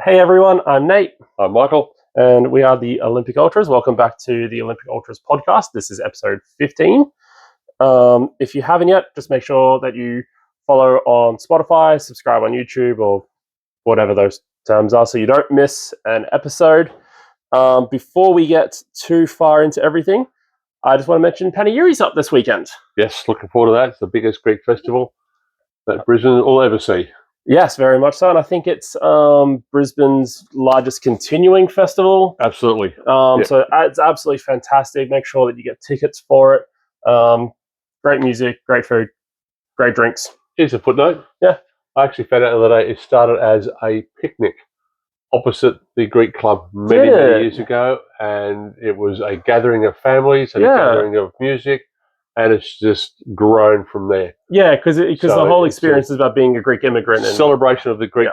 Hey everyone, I'm Nate. I'm Michael. And we are the Olympic Ultras. Welcome back to the Olympic Ultras podcast. This is episode 15. If you haven't yet, just make sure that you follow on Spotify, subscribe on YouTube, or whatever those terms are, so you don't miss an episode. Before we get too far into everything, I just want to mention Paniyiri's up this weekend. Yes, looking forward to that. It's the biggest Greek festival that Brisbane will ever see. Yes, very much so. And I think it's Brisbane's largest continuing festival. Absolutely. So it's absolutely fantastic. Make sure that you get tickets for it. Great music, great food, great drinks. Here's a footnote. Yeah. I actually found out the other day it started as a picnic opposite the Greek club many years ago. And it was a gathering of families and a gathering of music. And it's just grown from there. Yeah, because the whole experience is about being a Greek immigrant. And celebration of the Greek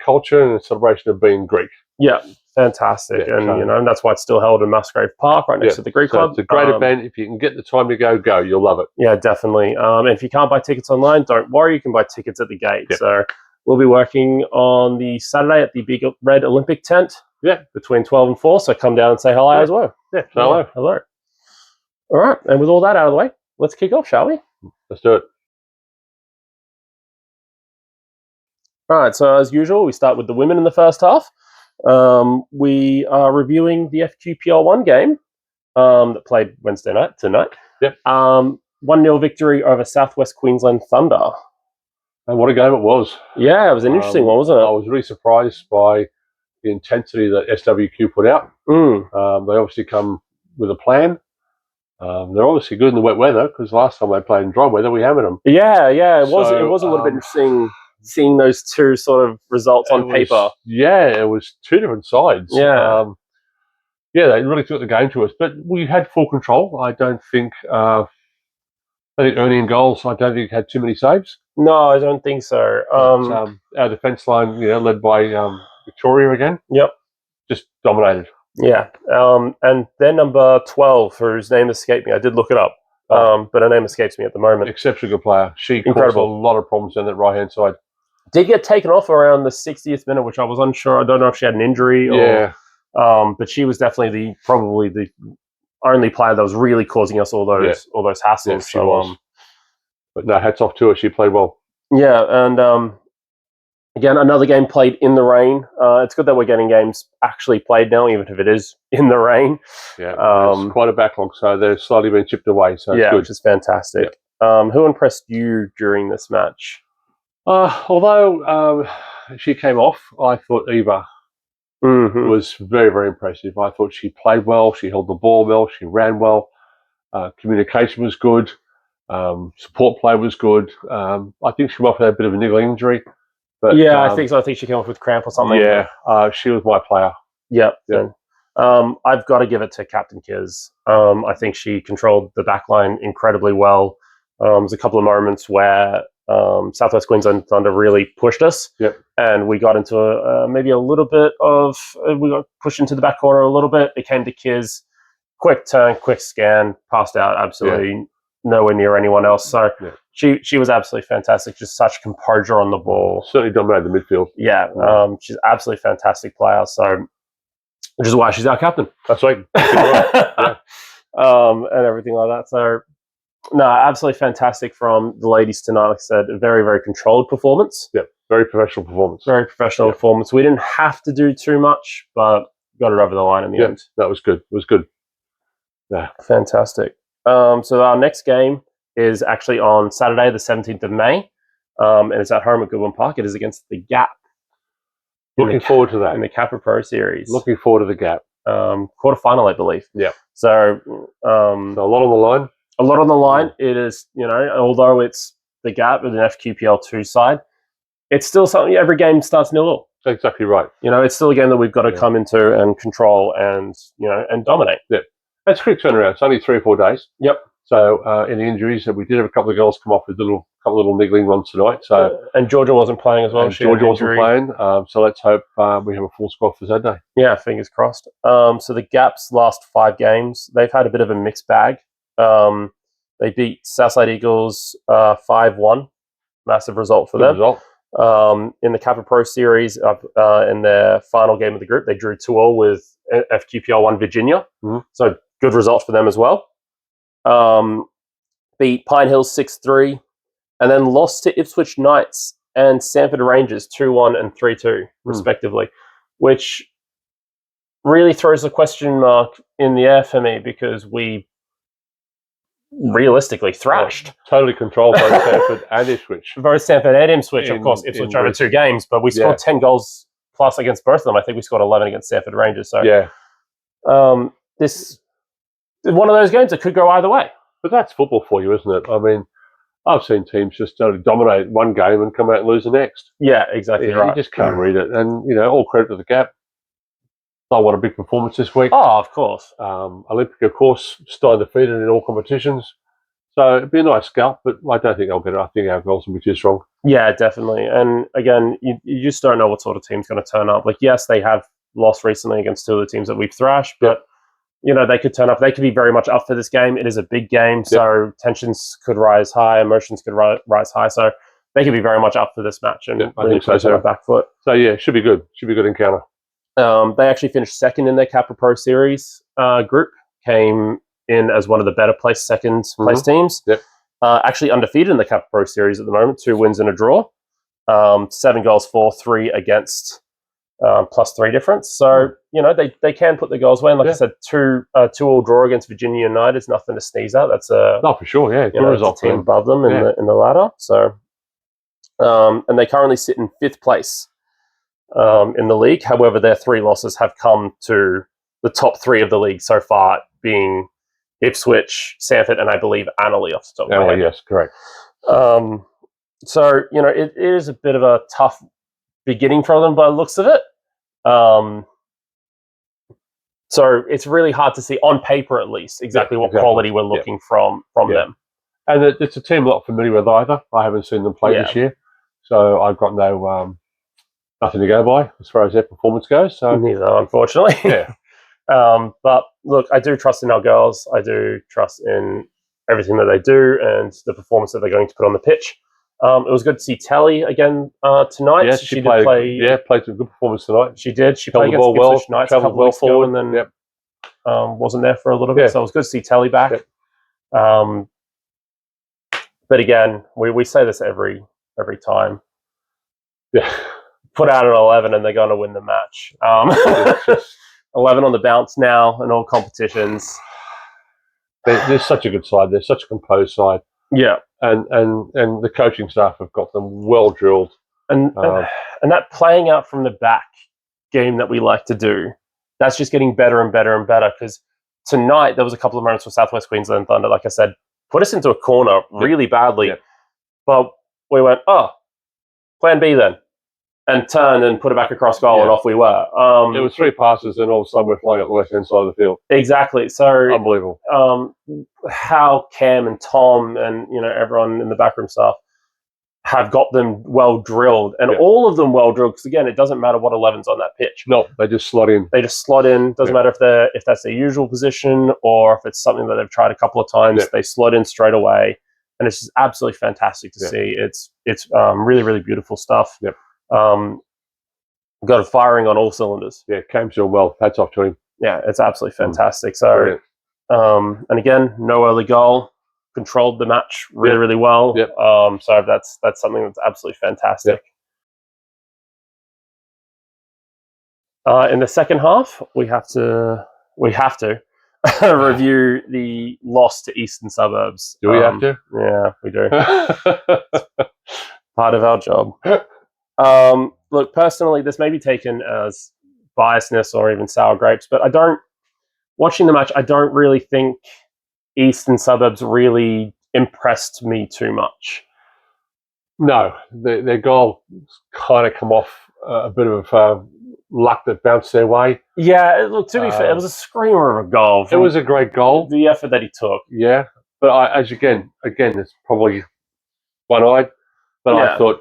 culture and a celebration of being Greek. Yeah, fantastic. Yeah, and that's why it's still held in Musgrave Park, right next to the Greek club. It's a great event. If you can get the time to go, you'll love it. Yeah, definitely. And if you can't buy tickets online, don't worry, you can buy tickets at the gate. Yep. So we'll be working on the Saturday at the big red Olympic tent. Yeah, between 12 and 4. So come down and say hello as well. Yeah, hello. Hello. All right, and with all that out of the way, let's kick off, shall we? Let's do it. All right, so as usual, we start with the women in the first half. We are reviewing the FQPL1 game that played Wednesday night tonight. Yep. 1-0 victory over Southwest Queensland Thunder. And what a game it was. Yeah, it was an interesting one, wasn't it? I was really surprised by the intensity that SWQ put out. They obviously come with a plan. They're obviously good in the wet weather because last time they played in dry weather, we hammered them. Yeah, it was a little bit interesting seeing those two sort of results on paper. Yeah, it was two different sides. Yeah. They really took the game to us, but we had full control. I don't think Ernie in goals, I don't think had too many saves. No, I don't think so. Our defence line, led by Victoria again. Yep. Just dominated. Yeah, and their number 12, whose name escaped me. I did look it up, but her name escapes me at the moment. Exceptionally good player. She caused a lot of problems on that right-hand side. Did get taken off around the 60th minute, which I was unsure. I don't know if she had an injury or... but she was definitely probably the only player that was really causing us all those hassles. Yeah, she was. But no, hats off to her. She played well. Yeah, and... Again, another game played in the rain. It's good that we're getting games actually played now, even if it is in the rain. Yeah, it's quite a backlog, so they're slowly being chipped away. So it's good. Which is fantastic. Yeah. Who impressed you during this match? Although she came off, I thought Eva was very, very impressive. I thought she played well. She held the ball well. She ran well. Communication was good. Support play was good. I think she might have had a bit of a niggling injury. But, I think so. I think she came off with cramp or something. Yeah, she was my player. Yep. I've got to give it to Captain Kiz. I think she controlled the back line incredibly well. There's a couple of moments where Southwest Queensland Thunder really pushed us. Yep. And we got into maybe a little bit of... we got pushed into the back corner a little bit. It came to Kiz. Quick turn, quick scan, passed out absolutely nowhere near anyone else. So... Yeah. She was absolutely fantastic. Just such composure on the ball. Certainly dominated the midfield. Yeah, she's an absolutely fantastic player. So, which is why she's our captain. That's right. Yeah. And everything like that. So, no, absolutely fantastic from the ladies tonight. Like I said, a very, very controlled performance. Yeah, very professional performance. Very professional performance. We didn't have to do too much, but got it over the line in the end. That was good. It was good. Yeah, fantastic. So our next game is actually on Saturday, the 17th of May, and it's at home at Goodwin Park. It is against the Gap. Looking forward to that. In the Kappa Pro Series. Looking forward to the Gap. Quarterfinal, I believe. Yeah. So, so a lot on the line. A lot on the line. It is, although it's the Gap with an FQPL2 side, it's still something, every game starts 0-0. That's exactly right. It's still a game that we've got to come into and control and, and dominate. Yeah. That's a quick turnaround. It's only 3 or 4 days. Yep. So in the injuries, we did have a couple of girls come off with a couple of little niggling ones tonight. So and Georgia wasn't playing as well. Georgia wasn't playing. So let's hope we have a full squad for Saturday. Yeah, fingers crossed. So the Gap's last 5 games, they've had a bit of a mixed bag. They beat Southside Eagles 5-1. Massive result for them. In the Kappa Pro Series, in their final game of the group, they drew 2-2 with FQPL1 Virginia. Mhm. So good result for them as well. Beat Pine Hills 6-3, and then lost to Ipswich Knights and Sanford Rangers 2-1 and 3-2, respectively, which really throws a question mark in the air for me because we realistically thrashed. Totally controlled both Sanford and Ipswich. Both Sanford and Ipswich, of course. Ipswich over 2 games, but we scored 10 goals plus against both of them. I think we scored 11 against Sanford Rangers. So this is one of those games that could go either way. But that's football for you, isn't it? I mean, I've seen teams just totally dominate one game and come out and lose the next. Yeah, exactly right. You just can't read it. And, all credit to the Gap. Oh, what a big performance this week. Oh, of course. Olympic, of course, still undefeated in all competitions. So it'd be a nice scalp, but I don't think I'll get it. I think our goals will be too strong. Yeah, definitely. And again, you just don't know what sort of team's going to turn up. Like, yes, they have lost recently against 2 of the teams that we've thrashed, but they could turn up. They could be very much up for this game. It is a big game, so tensions could rise high, emotions could rise high. So they could be very much up for this match and really put us on our back foot. So yeah, should be good. Should be a good encounter. They actually finished second in their Kappa Pro Series group. Came in as one of the better placed second place teams. Yep. Actually undefeated in the Kappa Pro Series at the moment. 2 wins and a draw. 7 goals for, 3 against. +3 difference. So, they can put the goals away. And like I said, 2-2 draw against Virginia United is nothing to sneeze at. That's for sure, yeah. Good result a team above them in the ladder. So, and they currently sit in 5th place in the league. However, their 3 losses have come to the top 3 of the league so far, being Ipswich, Sanford, and I believe Annerley off the top of my head. Yes, correct. So, it is a bit of a tough beginning for them by the looks of it. So it's really hard to see on paper, at least, exactly what quality we're looking from them. And it's a team I'm not familiar with either. I haven't seen them play this year, so I've got nothing to go by as far as their performance goes. So neither, unfortunately. Yeah. But look, I do trust in our girls. I do trust in everything that they do and the performance that they're going to put on the pitch. It was good to see Tally again tonight. Yes, she played a good performance tonight. She did. She played against Ipswich Knights a couple of weeks ago and then wasn't there for a little bit. So it was good to see Tally back. But again, we say this every time. Yeah. Put out an 11 and they're going to win the match. 11 on the bounce now in all competitions. They're such a good side. They're such a composed side. Yeah. And the coaching staff have got them well drilled. And that playing out from the back game that we like to do, that's just getting better and better and better. Because tonight there was a couple of moments for Southwest Queensland Thunder, like I said, put us into a corner really badly. But we went, plan B then. And turned and put it back across goal and off we were. It was 3 passes and all of a sudden we're flying up the left-hand side of the field. Exactly. So unbelievable. How Cam and Tom and everyone in the backroom staff have got them well drilled, and all of them well drilled. Because again, it doesn't matter what 11's on that pitch. No, they just slot in. Doesn't matter if that's their usual position or if it's something that they've tried a couple of times. They slot in straight away, and it's just absolutely fantastic to see. It's really, really beautiful stuff. Yep. Got it firing on all cylinders. Yeah, Cam's doing well. Hats off to him. Yeah, it's absolutely fantastic. So, and again, no early goal, controlled the match really, really well. Yep. So that's something that's absolutely fantastic. In the second half, we have to review the loss to Eastern Suburbs. Do we have to? Yeah, we do. Part of our job. Look, personally, this may be taken as biasness or even sour grapes, but watching the match, I don't really think Eastern Suburbs really impressed me too much. No, their goal kind of come off a bit of luck that bounced their way. Yeah, look, to be fair, it was a screamer of a goal. It was a great goal. The effort that he took. Yeah, but again, it's probably one-eyed, but I thought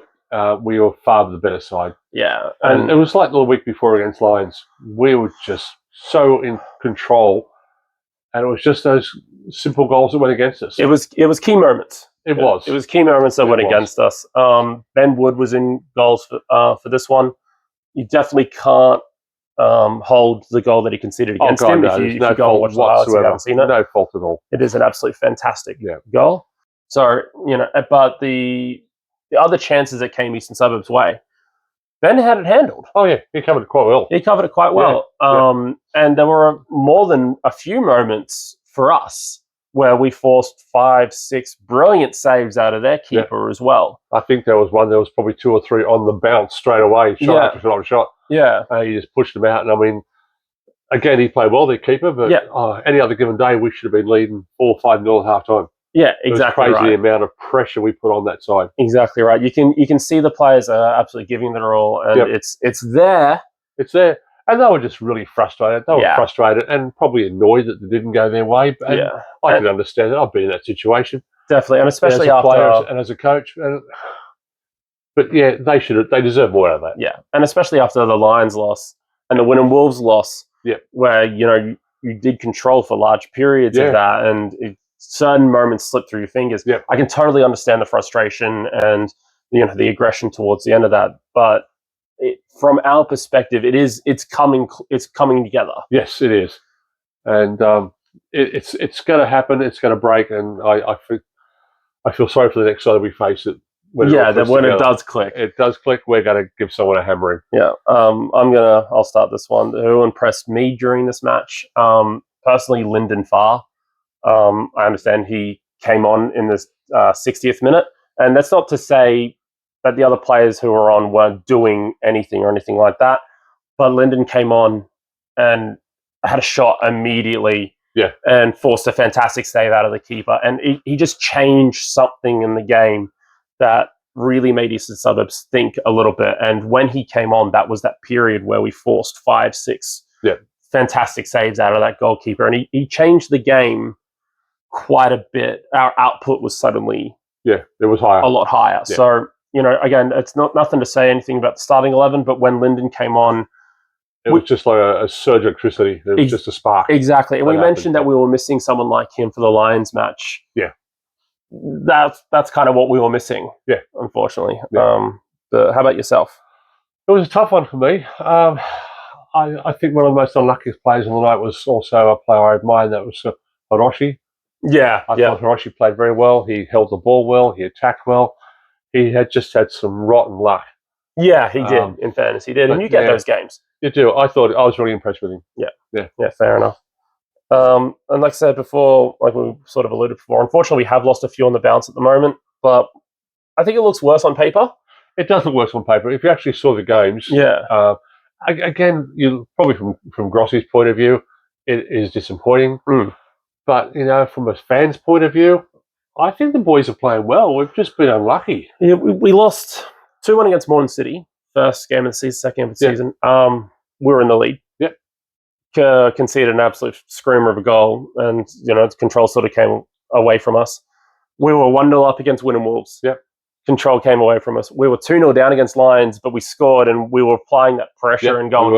we were far the better side. Yeah. And it was like the week before against Lions. We were just so in control, and it was just those simple goals that went against us. It was key moments. It was. It was key moments that went against us. Ben Wood was in goals for this one. You definitely can't hold the goal that he conceded against him. No, if you go and watch the highlights, you haven't seen it. No fault at all. It is an absolutely fantastic goal. So, but the other chances that came Eastern Suburbs' way, Ben had it handled. Oh, yeah. He covered it quite well. And there were more than a few moments for us where we forced 5, 6 brilliant saves out of their keeper as well. I think there was one. There was probably 2 or 3 on the bounce straight away. Shot after shot. Yeah. He just pushed them out. And, I mean, again, he played well, their keeper. But any other given day, we should have been leading 4 or 5-0 at half-time. Yeah, exactly. It was crazy the amount of pressure we put on that side. Exactly right. You can see the players are absolutely giving it all, and it's there. It's there, and they were just really frustrated. They were frustrated and probably annoyed that it didn't go their way. And I can understand it. I've been in that situation, definitely, and especially as a player and as a coach. But yeah, they deserve more out of that. Yeah, and especially after the Lions loss and the Wynnum Wolves loss. Yeah, where you did control for large periods of that, and certain moments slip through your fingers. Yeah. I can totally understand the frustration and the aggression towards the end of that, but from our perspective, it's coming together. Yes, it is, and it's going to happen. It's going to break, and I feel sorry for the next side that we face it. When it does click, we're going to give someone a hammering. Yeah, I'll start this one. Who impressed me during this match? Personally, Lyndon Farr. I understand he came on in the 60th minute, and that's not to say that the other players who were on weren't doing anything or anything like that, but Lyndon came on and had a shot immediately and forced a fantastic save out of the keeper, and he just changed something in the game that really made Eastern Suburbs think a little bit. And when he came on, that was that period where we forced 5, 6 fantastic saves out of that goalkeeper, and he changed the game quite a bit. Our output was suddenly it was higher, a lot higher. Yeah. So again, it's nothing to say anything about the starting 11, but when Lyndon came on, it was just like a surge of electricity. It was just a spark. Exactly, and we mentioned that we were missing someone like him for the Lions match. Yeah, that's kind of what we were missing. Yeah, unfortunately. Yeah. But how about yourself? It was a tough one for me. I think one of the most unluckiest players on the night was also a player I admired. That was Hiroshi. Yeah, I thought Hiroshi played very well. He held the ball well. He attacked well. He had some rotten luck. Yeah, he did. In fairness, he did. And you get those games. You do. I was really impressed with him. Yeah. Fair enough. And like I said before, like we sort of alluded before, unfortunately, we have lost a few on the bounce at the moment. But I think it looks worse on paper. It does look worse on paper. If you actually saw the games, again, you probably from Grossi's point of view, it is disappointing. But from a fan's point of view, I think the boys are playing well. We've just been unlucky. Yeah, we lost 2-1 against Moreton City, first game of the season, second game of the season. We were in the lead. Yep. Conceded an absolute screamer of a goal, and control sort of came away from us. We were 1-0 up against Wynnum Wolves. Yep. Control came away from us. We were 2-0 down against Lions, but we scored, and we were applying that pressure and going.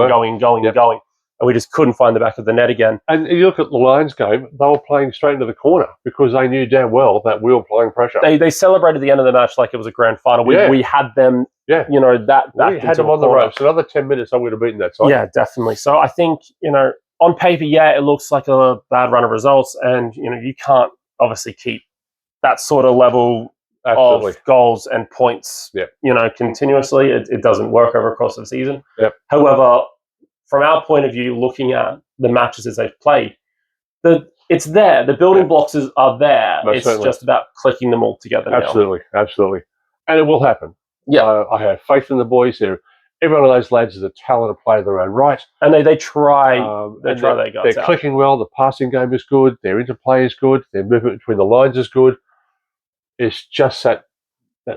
And we just couldn't find the back of the net again. And you look at the Lions game, they were playing straight into the corner because they knew damn well that we were playing pressure. They celebrated the end of the match like it was a grand final. We had them, we had them on the ropes. Another 10 minutes, I would have beaten that side. Yeah, definitely. So I think, on paper, it looks like a bad run of results, and, you can't obviously keep that sort of level of goals and points, continuously. It doesn't work over a course of the season. Yep. However, from our point of view, looking at the matches as they've played, it's there. The building blocks are there. It's just about clicking them all together. Absolutely. And it will happen. Yeah. I have faith in the boys. Every one of those lads is a talented player of their own right. And they try their guts out. They're clicking well. The passing game is good. Their interplay is good. Their movement between the lines is good. It's just that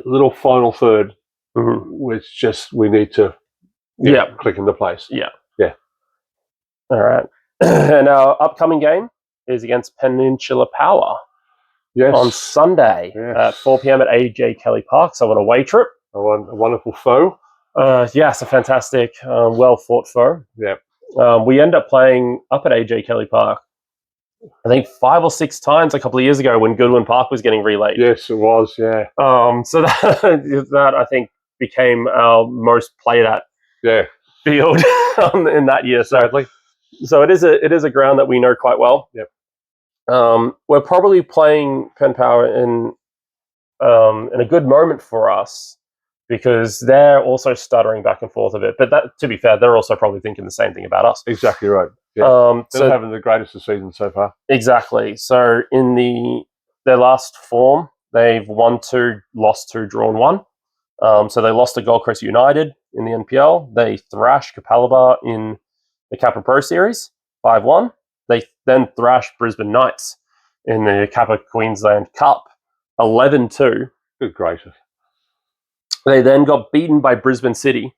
little final third, which just we need to click into place. Yeah. All right. And our upcoming game is against Peninsula Power on Sunday at 4 p.m. at AJ Kelly Park. So on a away trip. A wonderful foe. Yes, a fantastic, well-fought foe. Yeah. We end up playing up at AJ Kelly Park I think 5 or 6 times a couple of years ago when Goodwin Park was getting relayed. Yes, it was. Yeah. So that I think became our most played at field in that year. Sadly. So it is a ground that we know quite well. Yep. We're probably playing Penn Power in a good moment for us because they're also stuttering back and forth a bit. But that, to be fair, they're also probably thinking the same thing about us. Exactly right. Yeah. They're having the greatest of seasons so far. Exactly. So in their last form, they've won 2, lost 2, drawn 1. So they lost to Gold Coast United in the NPL. They thrashed Capalaba in the Kappa Pro Series 5-1. They then thrashed Brisbane Knights in the Kappa Queensland Cup 11-2. Good gracious. They then got beaten by Brisbane City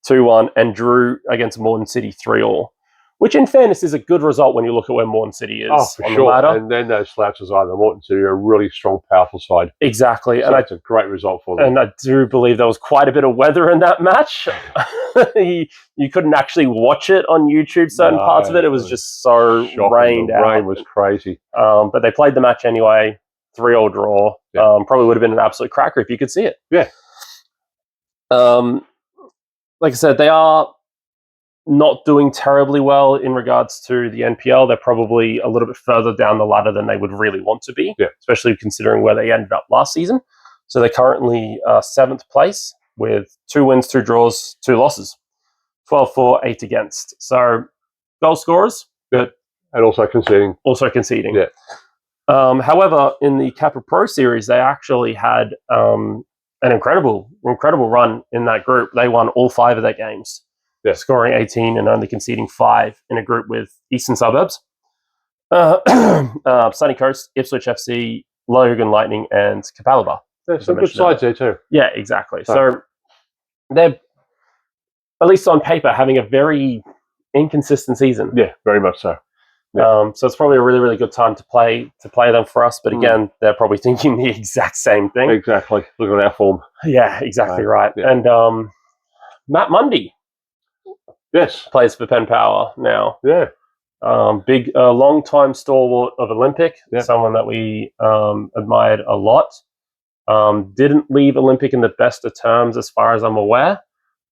2-1 and drew against Moreton City 3-3, which in fairness is a good result when you look at where Moreton City is on the ladder. And then those slouches either Moreton City are a really strong, powerful side. Exactly. So and that's a great result for them. And I do believe there was quite a bit of weather in that match. You couldn't actually watch it on YouTube, certain parts of it. It was just so rained out. The rain was crazy. But they played the match anyway, 3-3 draw. Yeah. Probably would have been an absolute cracker if you could see it. Yeah. Like I said, they are not doing terribly well in regards to the NPL. They're probably a little bit further down the ladder than they would really want to be, especially considering where they ended up last season. So they're currently 7th place with 2 wins, 2 draws, 2 losses, 12-4, 8 against. So goal scorers, but and also conceding. Yeah. However, in the Kappa Pro Series, they actually had an incredible run in that group. They won all 5 of their games. Scoring 18 and only conceding 5 in a group with Eastern Suburbs, Sunny Coast, Ipswich FC, Logan Lightning, and Capalaba. There's some good sides there too. Yeah, exactly. So they're, at least on paper, having a very inconsistent season. Yeah, very much so. Yeah. So it's probably a really, really good time to play them for us. But again, they're probably thinking the exact same thing. Exactly. Look at our form. Yeah, exactly right. Yeah. And Matt Mundy. Yes. Plays for Penn Power now. Yeah. Big, long-time stalwart of Olympic. Someone that we admired a lot. Didn't leave Olympic in the best of terms as far as I'm aware.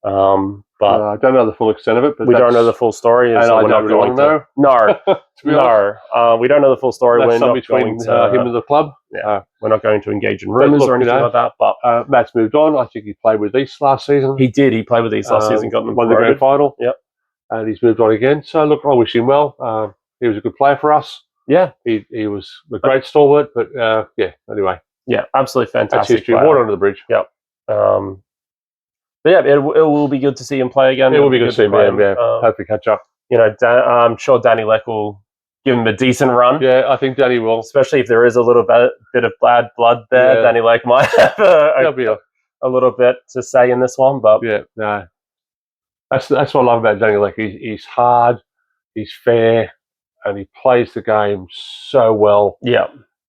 But I don't know the full extent of it. But we don't know the full story. And so I don't really know. No. We don't know the full story. We're not between him and the club. Yeah. We're not going to engage in rumours or anything like that. But Matt's moved on. I think he played with East last season. He did. He played with East last season. Got them won the grand final. Yep. And he's moved on again. So look, I wish him well. He was a good player for us. Yeah. He was a great stalwart. But anyway. Yeah, absolutely fantastic. That's history. Water under the bridge. Yep. But yeah, it will be good to see him play again. It will be good to see him. Yeah. Hopefully catch up. You know, I'm sure Danny Leck will give him a decent run. Yeah, I think Danny will. Especially if there is a little bit of bad blood there. Yeah. Danny Leck might have a little bit to say in this one. But yeah, no. That's what I love about Danny Leck. He's hard, he's fair, and he plays the game so well. Yeah.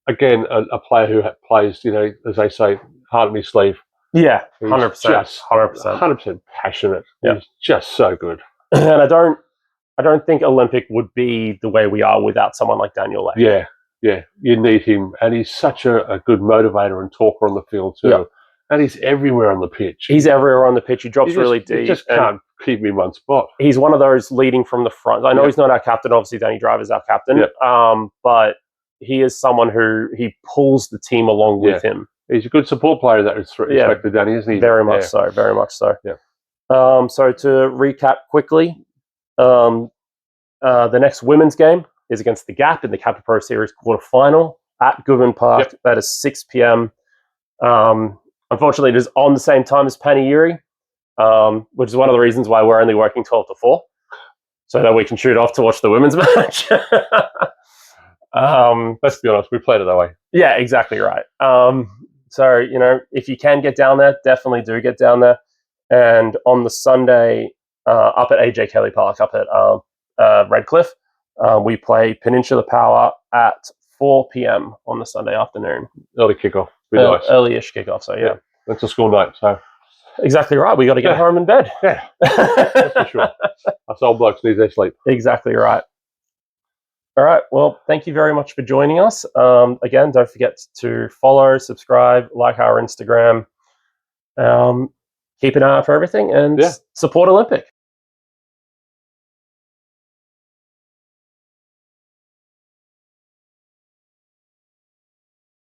Again, a player who plays, as they say, heart on his sleeve. Yeah, 100%. 100% passionate. Yeah. He's just so good. And I don't think Olympic would be the way we are without someone like Daniel Leck. Yeah. You need him. And he's such a good motivator and talker on the field too. Yeah. And he's everywhere on the pitch. He's everywhere on the pitch. He drops really deep. He just can't keep him in one spot. He's one of those leading from the front. I know he's not our captain. Obviously, Danny Driver's our captain. Yeah. But he is someone who he pulls the team along with him. He's a good support player in that respect to Danny, isn't he? Very much so. Very much so. Yeah. So to recap quickly, the next women's game is against the Gap in the Kappa Pro Series quarterfinal at Goodwin Park. Yep. That is 6 p.m. Unfortunately, it is on the same time as Paniyiri, which is one of the reasons why we're only working 12 to 4, so that we can shoot off to watch the women's match. Let's be honest, we played it that way. Yeah, exactly right. So, if you can get down there, definitely do get down there. And on the Sunday, up at AJ Kelly Park, up at Redcliffe, we play Peninsula Power at 4 p.m. on the Sunday afternoon. Early kickoff. Nice. Early-ish kickoff, so yeah. It's a school night, so. Exactly right. We got to get home in bed. Yeah, that's for sure. Us old blokes need their sleep. Exactly right. All right. Well, thank you very much for joining us. Again, don't forget to follow, subscribe, like our Instagram. Keep an eye out for everything and support Olympic.